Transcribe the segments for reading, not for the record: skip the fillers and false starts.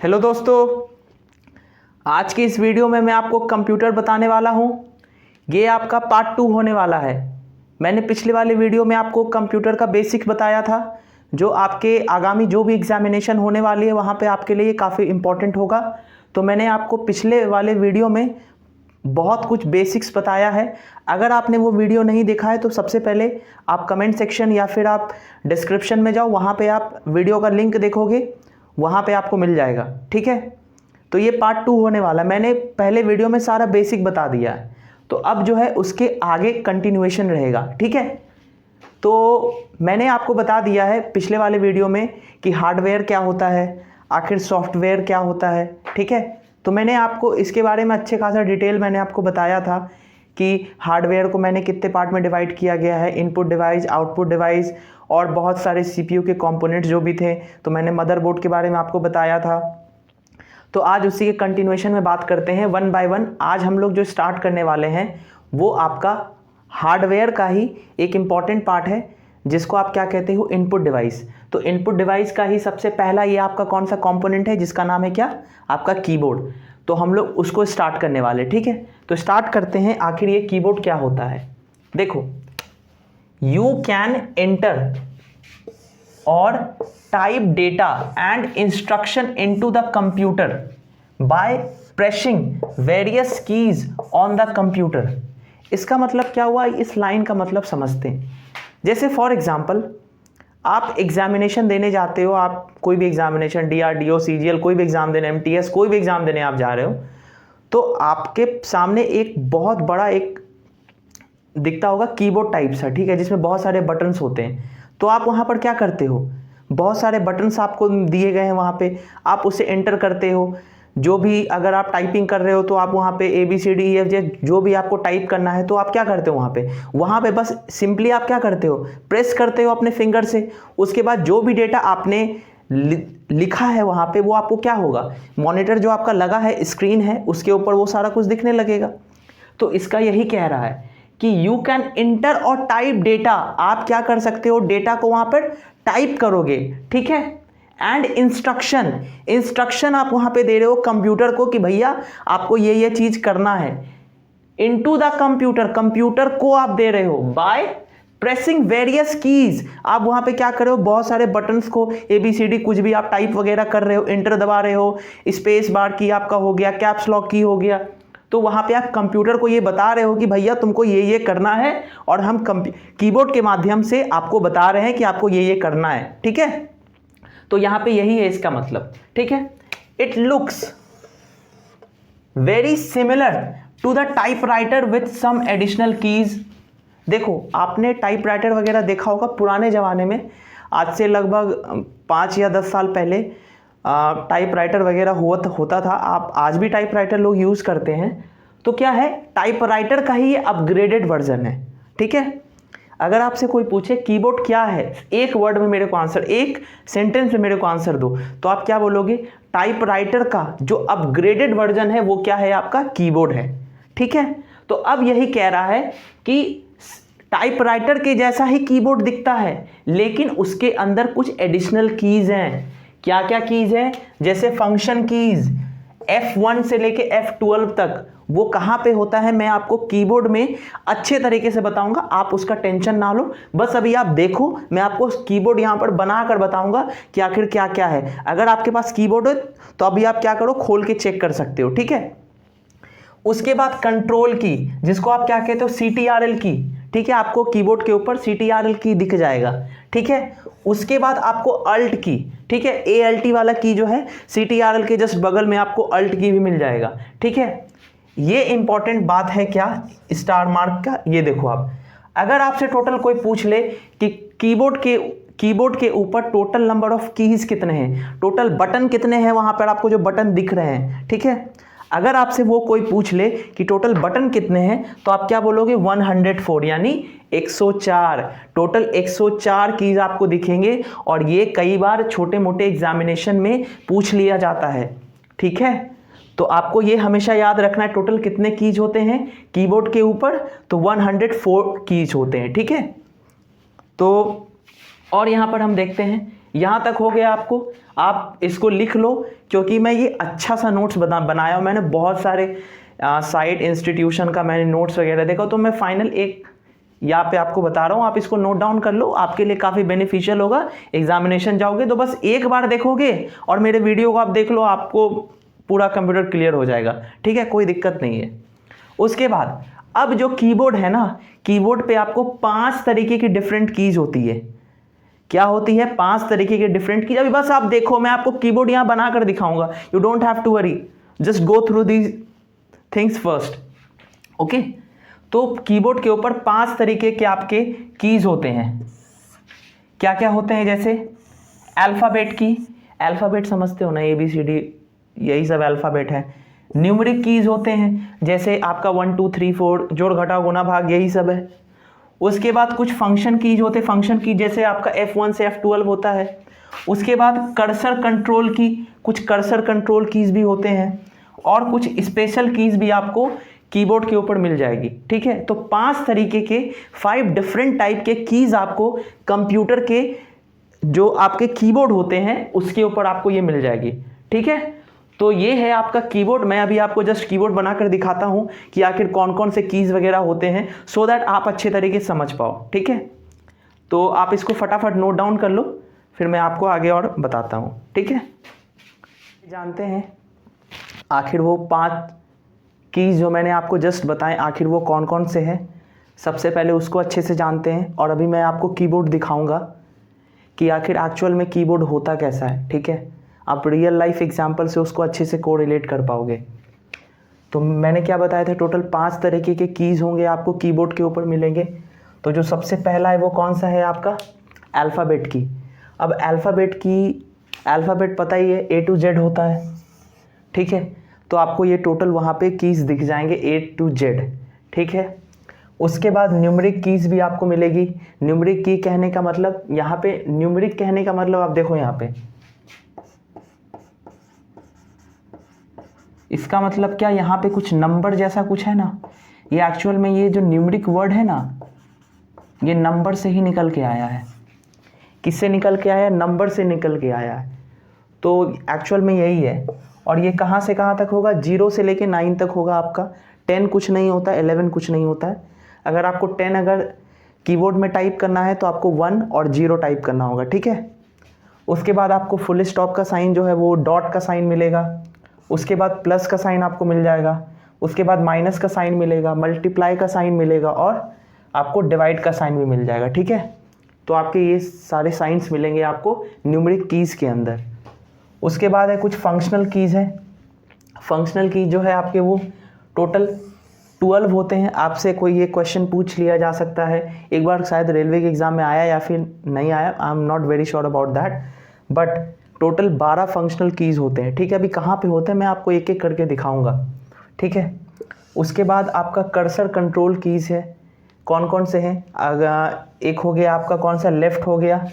Hello दोस्तों, आज की इस वीडियो में मैं आपको कंप्यूटर बताने वाला हूँ। ये आपका पार्ट 2 होने वाला है। मैंने पिछले वाले वीडियो में आपको कंप्यूटर का बेसिक बताया था, जो आपके आगामी जो भी एग्जामिनेशन होने वाली है वहाँ पे आपके लिए काफ़ी इम्पोर्टेंट होगा। तो मैंने आपको पिछले वाले वीडियो में बहुत कुछ बेसिक्स बताया है। अगर आपने वो वीडियो नहीं देखा है तो सबसे पहले आप कमेंट सेक्शन या फिर आप डिस्क्रिप्शन में जाओ, वहाँ पे आप वीडियो का लिंक देखोगे, वहाँ पे आपको मिल जाएगा। ठीक है, तो ये पार्ट 2 होने वाला। मैंने पहले वीडियो में सारा बेसिक बता दिया है, तो अब जो है उसके आगे कंटिन्यूएशन रहेगा। ठीक है, तो मैंने आपको बता दिया है पिछले वाले वीडियो में कि हार्डवेयर क्या होता है, आखिर सॉफ्टवेयर क्या होता है। ठीक है, तो मैंने आपको इसके बारे में अच्छे खासा डिटेल मैंने आपको बताया था कि हार्डवेयर को मैंने कितने पार्ट में डिवाइड किया गया है, इनपुट डिवाइस, आउटपुट डिवाइस और बहुत सारे सीपीयू के कंपोनेंट्स जो भी थे। तो मैंने मदरबोर्ड के बारे में आपको बताया था। तो आज उसी के कंटिन्यूएशन में बात करते हैं वन बाय वन। आज हम लोग जो स्टार्ट करने वाले हैं वो आपका हार्डवेयर का ही एक इम्पॉर्टेंट पार्ट है, जिसको आप क्या कहते हो, इनपुट डिवाइस। तो इनपुट डिवाइस का ही सबसे पहला ये आपका कौन सा कंपोनेंट है, जिसका नाम है क्या, आपका कीबोर्ड। तो हम लोग उसको स्टार्ट करने वाले। ठीक है, तो स्टार्ट करते हैं। आखिर ये कीबोर्ड क्या होता है। देखो, यू कैन एंटर और type data and instruction into the computer by pressing various keys on the computer. इसका मतलब क्या हुआ, इस लाइन का मतलब समझते हैं। जैसे फॉर एग्जांपल आप एग्जामिनेशन देने जाते हो, आप कोई भी एग्जामिनेशन, डीआरडीओ, सीजीएल, कोई भी एग्जाम देने, एमटीएस, कोई भी एग्जाम देने आप जा रहे हो, तो आपके सामने एक बहुत बड़ा एक दिखता होगा कीबोर्ड टाइप सा। ठीक है, जिसमें बहुत सारे बटन्स होते हैं। तो आप वहाँ पर क्या करते हो, बहुत सारे बटन्स आपको दिए गए हैं, वहाँ पे आप उसे एंटर करते हो। जो भी अगर आप टाइपिंग कर रहे हो तो आप वहाँ पे ABCDEFG जो भी आपको टाइप करना है तो आप क्या करते हो, वहाँ पे बस सिंपली आप क्या करते हो, प्रेस करते हो अपने फिंगर से। उसके बाद जो भी डेटा आपने लिखा है वहाँ पे वो आपको क्या होगा, मॉनिटर जो आपका लगा है, स्क्रीन है, उसके ऊपर वो सारा कुछ दिखने लगेगा। तो इसका यही कह रहा है कि यू कैन इंटर और टाइप डेटा। आप क्या कर सकते हो, डेटा को वहां पर टाइप करोगे। ठीक है, एंड इंस्ट्रक्शन आप वहां पे दे रहे हो कंप्यूटर को कि भैया आपको ये चीज करना है। इनटू द कंप्यूटर को आप दे रहे हो बाय प्रेसिंग वेरियस कीज। आप वहां पे क्या कर रहे हो, बहुत सारे बटन्स को, ABCD कुछ भी आप टाइप वगैरह कर रहे हो, इंटर दबा रहे हो, स्पेस बार की आपका हो गया, कैप्स लॉक की हो गया। तो वहां पे आप कंप्यूटर को ये बता रहे हो कि भैया तुमको ये करना है, और हम कीबोर्ड के माध्यम से आपको बता रहे हैं कि आपको ये करना है। ठीक है, तो यहां पे यही है इसका मतलब। ठीक है, it looks very similar to the typewriter with some additional keys. देखो, आपने टाइपराइटर वगैरह देखा होगा पुराने जमाने में, आज से लगभग 5 या 10 साल पहले टाइपराइटर वगैरह होता था। आप आज भी टाइपराइटर लोग यूज़ करते हैं। तो क्या है, टाइपराइटर का ही ये अपग्रेडेड वर्जन है। ठीक है, अगर आपसे कोई पूछे कीबोर्ड क्या है, एक वर्ड में मेरे को आंसर, एक सेंटेंस में मेरे को आंसर दो, तो आप क्या बोलोगे, टाइपराइटर का जो अपग्रेडेड वर्जन है वो क्या है, आपका कीबोर्ड है। ठीक है, तो अब यही कह रहा है कि टाइपराइटर के जैसा ही कीबोर्ड दिखता है, लेकिन उसके अंदर कुछ एडिशनल कीज हैं। क्या क्या कीज है, जैसे फंक्शन कीज F1 से लेके F12 तक, वो कहां पे होता है मैं आपको कीबोर्ड में अच्छे तरीके से बताऊंगा, आप उसका टेंशन ना लो। बस अभी आप देखो, मैं आपको कीबोर्ड यहां पर बनाकर बताऊंगा कि आखिर क्या क्या है। अगर आपके पास कीबोर्ड है तो अभी आप क्या करो, खोल के चेक कर सकते हो। ठीक है, उसके बाद कंट्रोल की, जिसको आप क्या कहते हो, CTRL की। ठीक है, आपको कीबोर्ड के ऊपर CTRL की दिख जाएगा। ठीक है, उसके बाद आपको अल्ट की, ठीक है, ALT वाला की जो है, CTRL के जस्ट बगल में आपको अल्ट की भी मिल जाएगा। ठीक है, ये इंपॉर्टेंट बात है क्या, स्टार मार्क का। ये देखो, आप अगर आपसे टोटल कोई पूछ ले कि कीबोर्ड के ऊपर टोटल नंबर ऑफ कीज कितने हैं, टोटल बटन कितने हैं, वहां पर आपको जो बटन दिख रहे हैं, ठीक है, अगर आपसे वो कोई पूछ ले कि टोटल बटन कितने हैं, तो आप क्या बोलोगे, 104, यानी 104। टोटल 104 कीज आपको दिखेंगे, और ये कई बार छोटे मोटे एग्जामिनेशन में पूछ लिया जाता है। ठीक है, तो आपको ये हमेशा याद रखना है, टोटल कितने कीज होते हैं कीबोर्ड के ऊपर, तो 104 कीज होते हैं। ठीक है, तो और यहां पर हम देखते हैं, यहां तक हो गया आपको। आप इसको लिख लो, क्योंकि मैं ये अच्छा सा नोट्स बनाया हूँ। मैंने बहुत सारे साइट इंस्टीट्यूशन का मैंने नोट्स वगैरह देखा, तो मैं फाइनल एक यहाँ पे आपको बता रहा हूँ, आप इसको नोट डाउन कर लो, आपके लिए काफ़ी बेनिफिशियल होगा। एग्जामिनेशन जाओगे तो बस एक बार देखोगे और मेरे वीडियो को आप देख लो, आपको पूरा कंप्यूटर क्लियर हो जाएगा। ठीक है, कोई दिक्कत नहीं है। उसके बाद अब जो कीबोर्ड है ना, कीबोर्ड पे आपको 5 तरीके की डिफरेंट कीज होती है। क्या होती है? 5 तरीके के डिफरेंट कीज। अभी बस आप देखो, मैं आपको कीबोर्ड यहाँ बनाकर दिखाऊंगा। You don't have to worry, just go through these things first. Okay, तो कीबोर्ड के ऊपर 5 तरीके के आपके कीज होते हैं। क्या क्या होते हैं? जैसे अल्फ़ाबेट की, अल्फ़ाबेट समझते हो ना, ABCD, यही सब अल्फ़ाबेट है। न्यूमेरिक कीज होते हैं, जैसे आपका 1 2 3 4, जोड़ घटाव गुना भाग, यही सब है। उसके बाद कुछ फंक्शन कीज होते हैं, फंक्शन की जैसे आपका F1 से F12 होता है। उसके बाद कर्सर कंट्रोल की, कुछ कर्सर कंट्रोल कीज भी होते हैं, और कुछ स्पेशल कीज भी आपको कीबोर्ड के ऊपर मिल जाएगी। ठीक है, तो 5 तरीके के 5 डिफरेंट टाइप के कीज आपको कंप्यूटर के जो आपके कीबोर्ड होते हैं उसके ऊपर आपको ये मिल जाएगी। ठीक है, तो ये है आपका कीबोर्ड। मैं अभी आपको जस्ट कीबोर्ड बनाकर दिखाता हूँ कि आखिर कौन कौन से कीज वगैरह होते हैं, सो दैट आप अच्छे तरीके से समझ पाओ। ठीक है, तो आप इसको फटाफट नोट डाउन कर लो, फिर मैं आपको आगे और बताता हूँ। ठीक है, जानते हैं आखिर वो 5 कीज जो मैंने आपको जस्ट बताएं, आखिर वो कौन कौन से हैं। सबसे पहले उसको अच्छे से जानते हैं, और अभी मैं आपको कीबोर्ड दिखाऊंगा कि आखिर एक्चुअल में कीबोर्ड होता कैसा है। ठीक है, आप रियल लाइफ एग्जांपल से उसको अच्छे से कोरिलेट कर पाओगे। तो मैंने क्या बताया था, टोटल 5 तरीके के कीज होंगे आपको कीबोर्ड के ऊपर मिलेंगे। तो जो सबसे पहला है वो कौन सा है? आपका अल्फ़ाबेट की। अब अल्फ़ाबेट पता ही है, A to Z होता है। ठीक है, तो आपको ये टोटल वहाँ पे कीज दिख जाएंगे A to Z। ठीक है, उसके बाद न्यूमेरिक कीज भी आपको मिलेगी। न्यूमेरिक की कहने का मतलब, यहाँ पे न्यूमेरिक कहने का मतलब आप देखो यहाँ पे, इसका मतलब क्या, यहाँ पे कुछ नंबर जैसा कुछ है ना, ये एक्चुअल में ये जो न्यूमेरिक वर्ड है ना, ये नंबर से ही निकल के आया है। किससे निकल के आया है? नंबर से निकल के आया है। तो एक्चुअल में यही है। और ये कहाँ से कहाँ तक होगा? 0 से लेके 9 तक होगा आपका। 10 कुछ नहीं होता, 11 कुछ नहीं होता है। अगर आपको 10 अगर कीबोर्ड में टाइप करना है तो आपको 1 और 0 टाइप करना होगा। ठीक है, उसके बाद आपको फुल स्टॉप का साइन जो है वो डॉट का साइन मिलेगा। उसके बाद प्लस का साइन आपको मिल जाएगा। उसके बाद माइनस का साइन मिलेगा, मल्टीप्लाई का साइन मिलेगा, और आपको डिवाइड का साइन भी मिल जाएगा। ठीक है, तो आपके ये सारे साइंस मिलेंगे आपको न्यूमेरिक कीज़ के अंदर। उसके बाद है कुछ फंक्शनल कीज़ हैं। फंक्शनल कीज जो है आपके वो टोटल 12 होते हैं। आपसे कोई ये क्वेश्चन पूछ लिया जा सकता है, एक बार शायद रेलवे के एग्ज़ाम में आया या फिर नहीं आया, I am not very sure about that, but total 12 functional keys होते हैं। ठीक है, अभी कहाँ पे होते हैं मैं आपको एक एक करके दिखाऊंगा। ठीक है, उसके बाद आपका कर्सर कंट्रोल कीज़ है। कौन कौन से हैं? अगर एक हो गया आपका कौन सा, लेफ़्ट हो गया,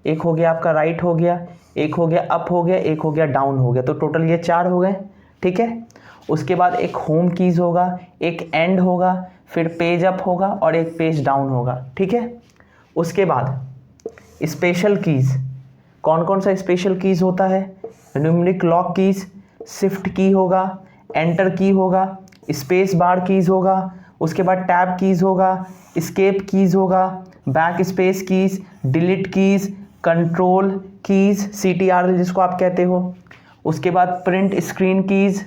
एक हो गया आपका राइट हो गया, एक हो गया अप हो गया, एक हो गया डाउन हो गया। तो टोटल ये 4 हो गए। ठीक है, उसके बाद एक होम कीज़ होगा, एक एंड होगा, फिर पेज अप होगा और एक पेज डाउन होगा। ठीक है, उसके बाद स्पेशल कीज़। कौन कौन सा स्पेशल कीज़ होता है? न्यूमेरिक लॉक कीज़, शिफ्ट की होगा, एंटर की होगा, स्पेस बार कीज़ होगा, उसके बाद टैब कीज़ होगा, एस्केप कीज़ होगा, back space keys, delete keys, control keys, CTRL जिसको आप कहते हो, उसके बाद प्रिंट स्क्रीन कीज़,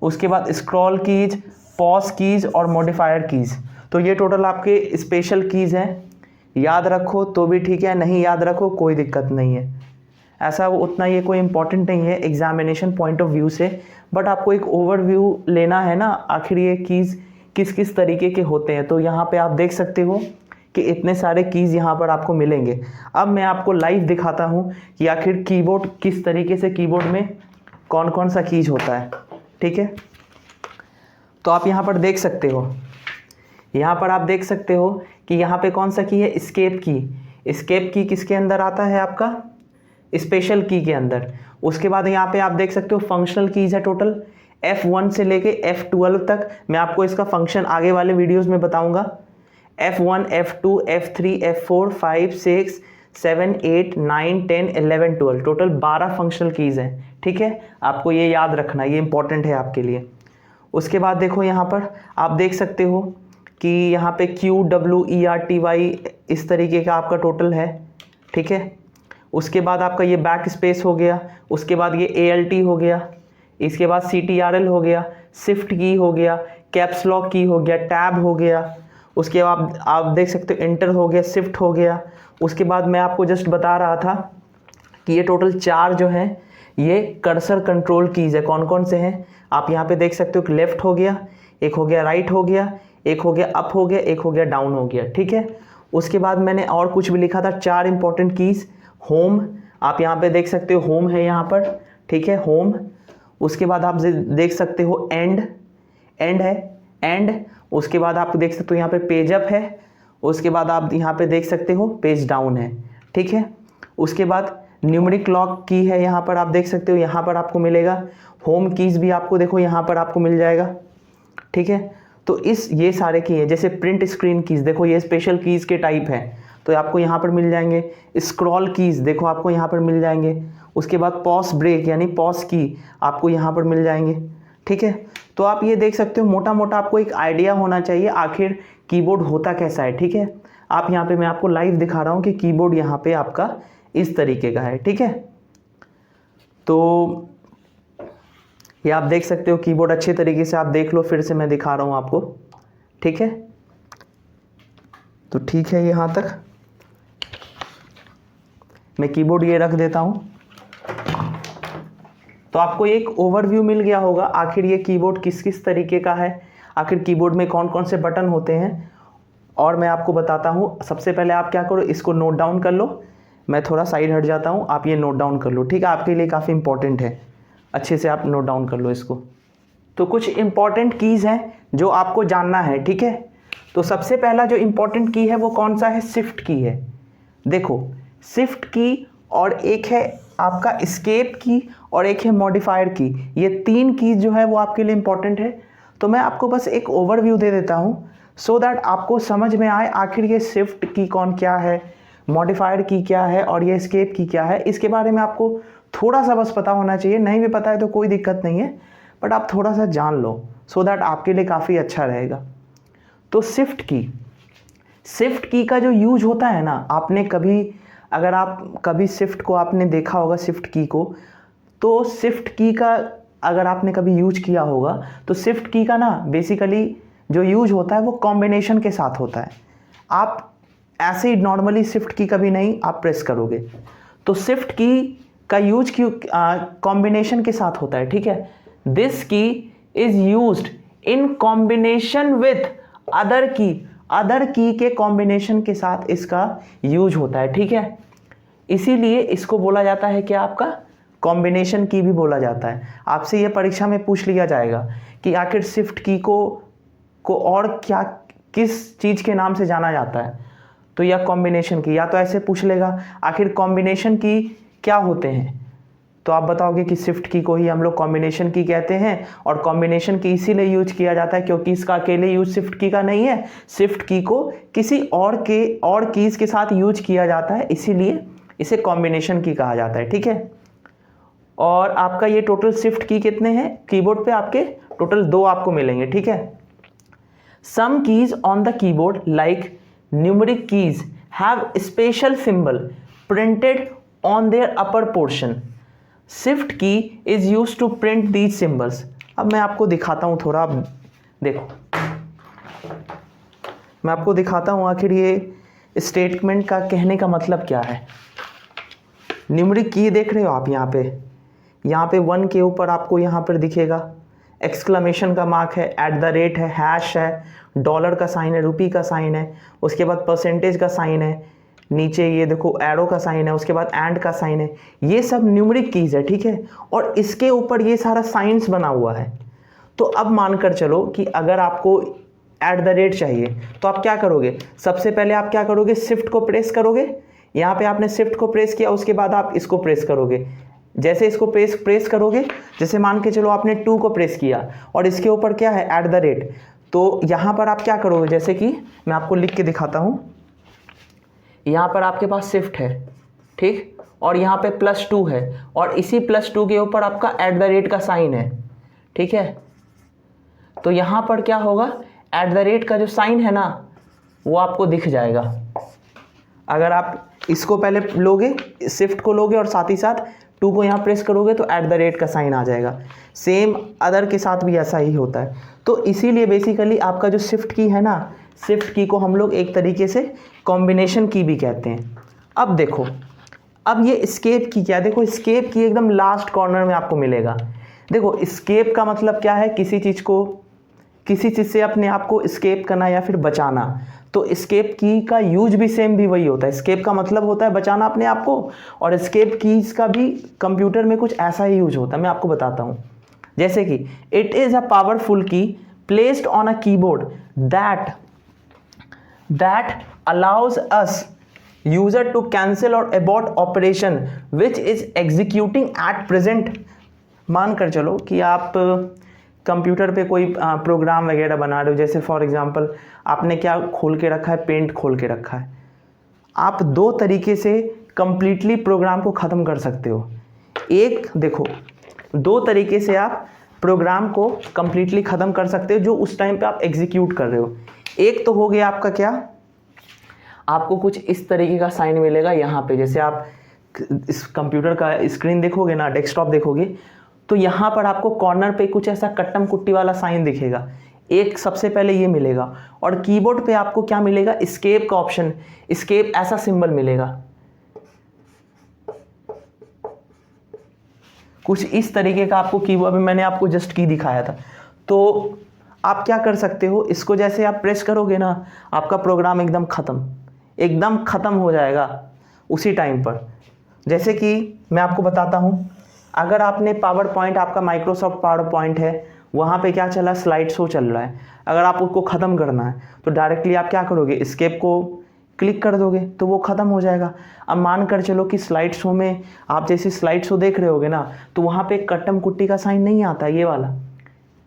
उसके बाद स्क्रॉल कीज़, पॉज कीज़ और मॉडिफायर कीज़। तो ये टोटल आपके स्पेशल कीज़ हैं। याद रखो तो भी ठीक है, नहीं याद रखो कोई दिक्कत नहीं है। ऐसा उतना ये कोई इंपॉर्टेंट नहीं है एग्जामिनेशन पॉइंट ऑफ व्यू से, बट आपको एक ओवरव्यू लेना है ना, आखिर ये कीज़ किस किस तरीके के होते हैं। तो यहाँ पे आप देख सकते हो कि इतने सारे कीज़ यहाँ पर आपको मिलेंगे। अब मैं आपको लाइव दिखाता हूँ कि आखिर कीबोर्ड किस तरीके से, कीबोर्ड में कौन कौन सा कीज़ होता है। ठीक है, तो आप यहाँ पर देख सकते हो, यहाँ पर आप देख सकते हो कि यहाँ पे कौन सा की है, एस्केप की। एस्केप की किसके अंदर आता है? आपका स्पेशल की के अंदर। उसके बाद यहाँ पे आप देख सकते हो फंक्शनल कीज़ है टोटल F1 से लेके F12 तक। मैं आपको इसका फंक्शन आगे वाले वीडियोस में बताऊंगा। F1, F2, F3, F4, 5, 6, 7, 8, 9, 10, 11, 12 total 12 functional keys हैं। ठीक है, आपको ये याद रखना, ये इंपॉर्टेंट है आपके लिए। उसके बाद देखो यहाँ पर आप देख सकते हो कि यहाँ पे QWERTY इस तरीके का आपका टोटल है। ठीक है, उसके बाद आपका ये बैक स्पेस हो गया, उसके बाद ये ALT हो गया, इसके बाद CTRL हो गया, शिफ्ट की हो गया, कैप्स लॉक की हो गया, टैब हो गया, उसके बाद आप देख सकते हो इंटर हो गया, शिफ्ट हो गया। उसके बाद मैं आपको जस्ट बता रहा था कि ये टोटल 4 जो हैं ये कर्सर कंट्रोल कीज़ है। कौन कौन से हैं आप यहाँ पे देख सकते हो, एक लेफ़्ट हो गया, एक हो गया राइट हो गया, एक हो गया अप हो गया, एक हो गया डाउन हो गया। ठीक है, उसके बाद मैंने और कुछ भी लिखा था, 4 इंपॉर्टेंट कीज़। होम आप यहाँ पे देख सकते हो, होम है यहाँ पर। ठीक है, होम। उसके बाद आप देख सकते हो एंड है, एंड। उसके बाद आप देख सकते हो यहाँ पे पेज अप है, उसके बाद आप यहाँ पे देख सकते हो पेज डाउन है। ठीक है, उसके बाद न्यूमेरिक लॉक की है, यहाँ पर आप देख सकते हो, यहाँ पर आपको मिलेगा। होम कीज़ भी आपको देखो यहाँ पर आपको मिल जाएगा। ठीक है, तो ये सारे की है। जैसे प्रिंट स्क्रीन कीज़ देखो, ये स्पेशल कीज़ के टाइप है तो आपको यहाँ पर मिल जाएंगे। स्क्रॉल कीज़ देखो आपको यहाँ पर मिल जाएंगे। उसके बाद पॉज ब्रेक यानी पॉज की आपको यहाँ पर मिल जाएंगे। ठीक है, तो आप ये देख सकते हो, मोटा मोटा आपको एक आइडिया होना चाहिए आखिर कीबोर्ड होता कैसा है। ठीक है, आप यहाँ पे मैं आपको लाइव दिखा रहा हूँ कि कीबोर्ड यहाँ पे आपका इस तरीके का है। ठीक है, तो ये आप देख सकते हो कीबोर्ड अच्छे तरीके से आप देख लो, फिर से मैं दिखा रहा हूँ आपको। ठीक है, तो ठीक है, यहाँ तक मैं कीबोर्ड ये रख देता हूँ। तो आपको एक ओवरव्यू मिल गया होगा आखिर ये कीबोर्ड किस किस तरीके का है, आखिर कीबोर्ड में कौन कौन से बटन होते हैं। और मैं आपको बताता हूँ, सबसे पहले आप क्या करो, इसको नोट डाउन कर लो। मैं थोड़ा साइड हट जाता हूँ, आप ये नोट डाउन कर लो। ठीक है, आपके लिए काफ़ी इंपॉर्टेंट है, अच्छे से आप नोट डाउन कर लो इसको। तो कुछ इंपॉर्टेंट कीज़ हैं जो आपको जानना है। ठीक है, तो सबसे पहला जो इंपॉर्टेंट की है वो कौन सा है, शिफ्ट की है। देखो, शिफ्ट की और एक है आपका एस्केप की और एक है मॉडिफायर की। ये 3 कीज़ जो है वो आपके लिए इंपॉर्टेंट है। तो मैं आपको बस एक ओवरव्यू दे देता हूँ सो दैट आपको समझ में आए आखिर ये शिफ्ट की कौन क्या है, मॉडिफायर की क्या है और ये एस्केप की क्या है। इसके बारे में आपको थोड़ा सा बस पता होना चाहिए, नहीं भी पता है तो कोई दिक्कत नहीं है, बट आप थोड़ा सा जान लो सो दैट आपके लिए काफ़ी अच्छा रहेगा। तो शिफ्ट की का जो यूज होता है ना, आपने कभी, अगर आप कभी शिफ्ट को आपने देखा होगा, शिफ्ट की को, तो शिफ्ट की का अगर आपने कभी यूज किया होगा तो शिफ्ट की का ना बेसिकली जो यूज होता है वो कॉम्बिनेशन के साथ होता है। आप ऐसे ही नॉर्मली शिफ्ट की कभी नहीं आप प्रेस करोगे, तो शिफ्ट की का यूज क्यों कॉम्बिनेशन के साथ होता है। ठीक है, दिस की is used in combination with other की के कॉम्बिनेशन के साथ इसका यूज होता है। ठीक है, इसीलिए इसको बोला जाता है क्या, आपका कॉम्बिनेशन की भी बोला जाता है। आपसे ये परीक्षा में पूछ लिया जाएगा कि आखिर शिफ्ट की को और क्या, किस चीज़ के नाम से जाना जाता है, तो या कॉम्बिनेशन की, या तो ऐसे पूछ लेगा आखिर कॉम्बिनेशन की क्या होते हैं, तो आप बताओगे कि शिफ्ट की को ही हम लोग कॉम्बिनेशन की कहते हैं। और कॉम्बिनेशन की इसीलिए यूज किया जाता है क्योंकि इसका अकेले यूज शिफ्ट की का नहीं है, शिफ्ट की को किसी और कीज़ के साथ यूज किया जाता है, इसीलिए इसे कॉम्बिनेशन की कहा जाता है। ठीक है, और आपका ये टोटल शिफ्ट की कितने हैं कीबोर्ड पे, आपके टोटल 2 आपको मिलेंगे। ठीक है, some keys on the keyboard like numeric keys have special symbol printed on their upper portion. Shift key is use to print these symbols. अब मैं आपको दिखाता हूँ थोड़ा, देखो मैं आपको दिखाता हूँ आखिर ये स्टेटमेंट का कहने का मतलब क्या है। न्यूमेरिक की देख रहे हो आप, यहाँ पे 1 के ऊपर आपको यहाँ पर दिखेगा एक्सक्लेमेशन का मार्क है, @ है, हैश है, डॉलर का साइन है, रुपी का साइन है, उसके बाद परसेंटेज का साइन है, नीचे ये देखो एरो का साइन है, उसके बाद एंड का साइन है। ये सब न्यूमेरिक कीज है। ठीक है, और इसके ऊपर ये सारा साइंस बना हुआ है। तो अब मानकर चलो कि अगर आपको @ चाहिए तो आप क्या करोगे, सबसे पहले आप क्या करोगे, शिफ्ट को प्रेस करोगे। यहाँ पे आपने शिफ्ट को प्रेस किया, उसके बाद आप इसको प्रेस करोगे। जैसे इसको प्रेस करोगे, जैसे मान के चलो आपने 2 को प्रेस किया और इसके ऊपर क्या है, @ तो यहाँ पर आप क्या करोगे, जैसे कि मैं आपको लिख के दिखाता हूँ। यहाँ पर आपके पास शिफ्ट है, ठीक, और यहाँ पे +2 है, और इसी +2 के ऊपर आपका @ का साइन है, ठीक है। तो यहाँ पर क्या होगा, @ का जो साइन है ना वो आपको दिख जाएगा। अगर आप इसको पहले लोगे, शिफ्ट को लोगे और साथ ही साथ 2 को यहाँ प्रेस करोगे तो @ का साइन आ जाएगा। सेम अदर के साथ भी ऐसा ही होता है। तो इसीलिए बेसिकली आपका जो शिफ्ट की है ना, शिफ्ट की को हम लोग एक तरीके से कॉम्बिनेशन की भी कहते हैं। अब देखो, अब ये एस्केप की क्या, देखो एस्केप की एकदम लास्ट कॉर्नर में आपको मिलेगा। देखो एस्केप का मतलब क्या है, किसी चीज़ से अपने आप को एस्केप करना या फिर बचाना। तो एस्केप की का यूज भी सेम भी वही होता है। एस्केप का मतलब होता है बचाना अपने आप को, और एस्केप कीज का भी कंप्यूटर में कुछ ऐसा ही यूज होता है। मैं आपको बताता हूँ। जैसे कि it is a powerful key placed on a keyboard that allows us user to cancel और abort operation which is executing at present. मान कर चलो कि आप कंप्यूटर पे कोई प्रोग्राम वगैरह बना रहे हो, जैसे फॉर एग्जांपल आपने क्या खोल के रखा है, पेंट खोल के रखा है। आप 2 तरीके से कंप्लीटली प्रोग्राम को ख़त्म कर सकते हो। एक देखो, 2 तरीके से आप प्रोग्राम को कंप्लीटली ख़त्म कर सकते हो जो उस टाइम पे आप एग्जीक्यूट कर रहे हो। एक तो हो गया आपका क्या, आपको कुछ इस तरीके का साइन मिलेगा यहाँ पे। जैसे आप इस कंप्यूटर का स्क्रीन देखोगे ना, डेस्कटॉप देखोगे, तो यहाँ पर आपको कॉर्नर पे कुछ ऐसा कट्टम कुट्टी वाला साइन दिखेगा। एक सबसे पहले ये मिलेगा, और कीबोर्ड पे आपको क्या मिलेगा, एस्केप का ऑप्शन, एस्केप ऐसा सिंबल मिलेगा। कुछ इस तरीके का आपको कीबोर्ड में, मैंने आपको जस्ट की दिखाया था। तो आप क्या कर सकते हो, इसको जैसे आप प्रेस करोगे ना, आपका प्रोग्राम एकदम ख़त्म हो जाएगा उसी टाइम पर। जैसे कि मैं आपको बताता हूँ, अगर आपने पावर पॉइंट, आपका माइक्रोसॉफ्ट पावर पॉइंट है, वहाँ पे क्या चला, स्लाइड शो चल रहा है। अगर आप उसको ख़त्म करना है तो डायरेक्टली आप क्या करोगे, एस्केप को क्लिक कर दोगे तो वो ख़त्म हो जाएगा। अब मान कर चलो कि स्लाइड शो में आप जैसे स्लाइड शो देख रहे होगे ना, तो वहाँ पे कट्टम कुट्टी का साइन नहीं आता, ये वाला,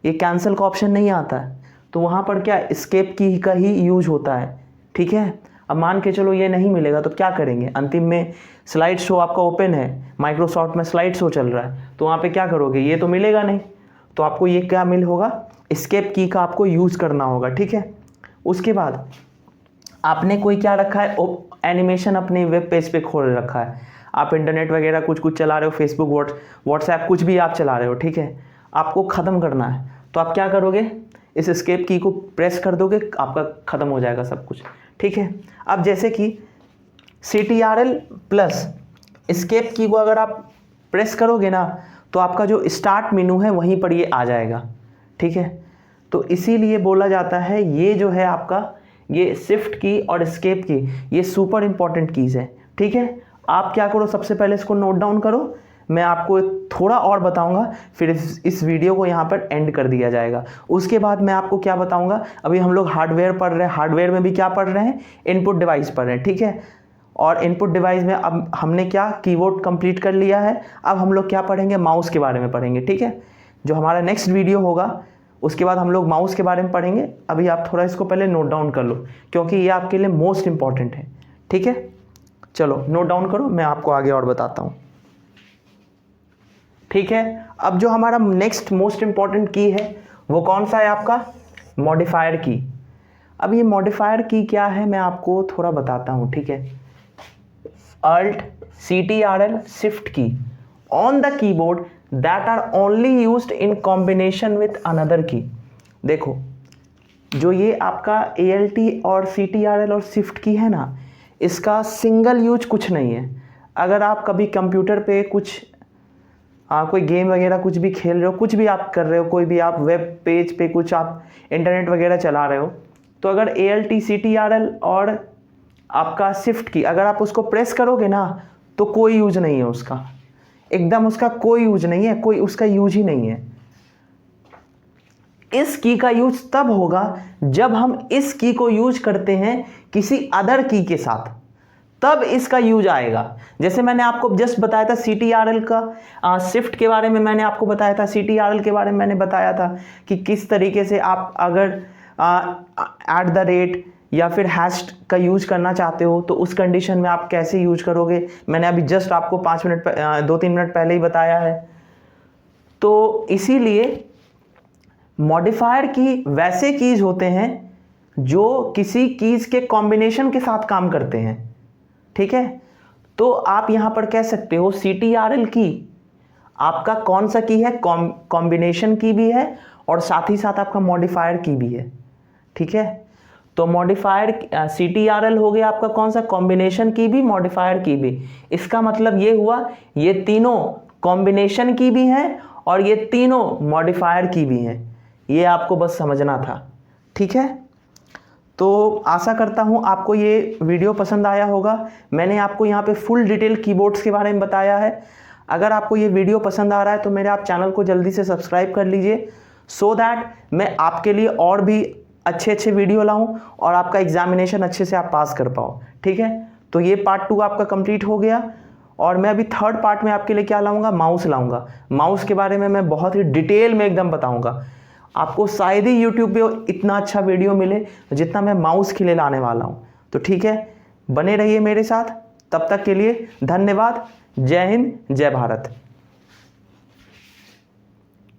ये कैंसिल का ऑप्शन नहीं आता है। तो वहाँ पर क्या, एस्केप की का ही यूज होता है, ठीक है। अब मान के चलो ये नहीं मिलेगा तो क्या करेंगे, अंतिम में स्लाइड शो आपका ओपन है, माइक्रोसॉफ्ट में स्लाइड शो चल रहा है, तो वहाँ पे क्या करोगे, ये तो मिलेगा नहीं, तो आपको ये क्या होगा, एस्केप की का आपको यूज़ करना होगा, ठीक है। उसके बाद आपने कोई क्या रखा है, एनिमेशन अपने वेब पेज पे खोल रखा है, आप इंटरनेट वगैरह कुछ चला रहे हो, फेसबुक, व्हाट्सएप कुछ भी आप चला रहे हो, ठीक है। आपको ख़त्म करना है तो आप क्या करोगे, इस एस्केप की को प्रेस कर दोगे, आपका ख़त्म हो जाएगा सब कुछ, ठीक है। अब जैसे कि CTRL प्लस एस्केप की को अगर आप प्रेस करोगे ना, तो आपका जो स्टार्ट मेनू है वहीं पर ये आ जाएगा, ठीक है। तो इसीलिए बोला जाता है ये जो है आपका, ये शिफ्ट की और एस्केप की, ये सुपर इंपॉर्टेंट कीज़ है, ठीक है। आप क्या करो, सबसे पहले इसको नोट डाउन करो, मैं आपको थोड़ा और बताऊंगा, फिर इस वीडियो को यहाँ पर एंड कर दिया जाएगा। उसके बाद मैं आपको क्या बताऊंगा, अभी हम लोग हार्डवेयर पढ़ रहे हैं, हार्डवेयर में भी क्या पढ़ रहे हैं, इनपुट डिवाइस पढ़ रहे हैं, ठीक है। और इनपुट डिवाइस में अब हमने क्या, कीबोर्ड कंप्लीट कर लिया है। अब हम लोग क्या पढ़ेंगे, माउस के बारे में पढ़ेंगे, ठीक है। जो हमारा नेक्स्ट वीडियो होगा उसके बाद हम लोग माउस के बारे में पढ़ेंगे। अभी आप थोड़ा इसको पहले नोट डाउन कर लो, क्योंकि ये आपके लिए मोस्ट इंपॉर्टेंट है, ठीक है। चलो नोट डाउन करो, मैं आपको आगे और बताता हूँ, ठीक है। अब जो हमारा नेक्स्ट मोस्ट इंपॉर्टेंट की है वो कौन सा है, आपका मॉडिफायर की। अब ये मॉडिफायर की क्या है, मैं आपको थोड़ा बताता हूँ, ठीक है। Alt CTRL shift key on the keyboard that are only used in combination with another key. देखो जो ये आपका ALT और CTRL और शिफ्ट की है ना, इसका सिंगल यूज कुछ नहीं है। अगर आप कभी कंप्यूटर पे कुछ कोई गेम वगैरह कुछ भी खेल रहे हो, कुछ भी आप कर रहे हो, कोई भी आप वेब पेज पे कुछ आप इंटरनेट वगैरह चला रहे हो, तो अगर ALT CTRL और आपका शिफ्ट की अगर आप उसको प्रेस करोगे ना, तो कोई यूज नहीं है उसका, एकदम उसका कोई यूज नहीं है, कोई उसका यूज ही नहीं है। इस की का यूज तब होगा जब हम इस की को यूज करते हैं किसी अदर की के साथ, तब इसका यूज आएगा। जैसे मैंने आपको जस्ट बताया था CTRL का, शिफ्ट के बारे में मैंने आपको बताया था, CTRL के बारे में मैंने बताया था कि किस तरीके से आप अगर @ या फिर हैश का यूज करना चाहते हो तो उस कंडीशन में आप कैसे यूज करोगे, मैंने अभी जस्ट आपको 2-3 मिनट पहले ही बताया है। तो इसीलिए मॉडिफायर की वैसे कीज होते हैं जो किसी कीज के कॉम्बिनेशन के साथ काम करते हैं, ठीक है। तो आप यहां पर कह सकते हो CTRL की आपका कौन सा की है, कॉम्बिनेशन की भी है और साथ ही साथ आपका मॉडिफायर की भी है, ठीक है। तो मॉडिफायर CTRL हो गया आपका कौन सा, कॉम्बिनेशन की भी, मॉडिफायर की भी। इसका मतलब ये हुआ ये तीनों कॉम्बिनेशन की भी हैं और ये तीनों मॉडिफायर की भी हैं। ये आपको बस समझना था, ठीक है। तो आशा करता हूँ आपको ये वीडियो पसंद आया होगा। मैंने आपको यहाँ पे फुल डिटेल कीबोर्ड्स के बारे में बताया है। अगर आपको ये वीडियो पसंद आ रहा है तो मेरे आप चैनल को जल्दी से सब्सक्राइब कर लीजिए, सो दैट मैं आपके लिए और भी अच्छे वीडियो लाऊं और आपका एग्जामिनेशन अच्छे से आप पास कर पाओ, ठीक है। तो ये पार्ट 2 आपका कंप्लीट हो गया और मैं अभी थर्ड पार्ट में आपके लिए क्या लाऊंगा, माउस लाऊंगा। माउस के बारे में मैं बहुत ही डिटेल में एकदम बताऊंगा। आपको शायद ही यूट्यूब पे इतना अच्छा वीडियो मिले जितना मैं माउस के लिए लाने वाला हूँ। तो ठीक है, बने रहिए मेरे साथ। तब तक के लिए धन्यवाद। जय हिंद, जय भारत।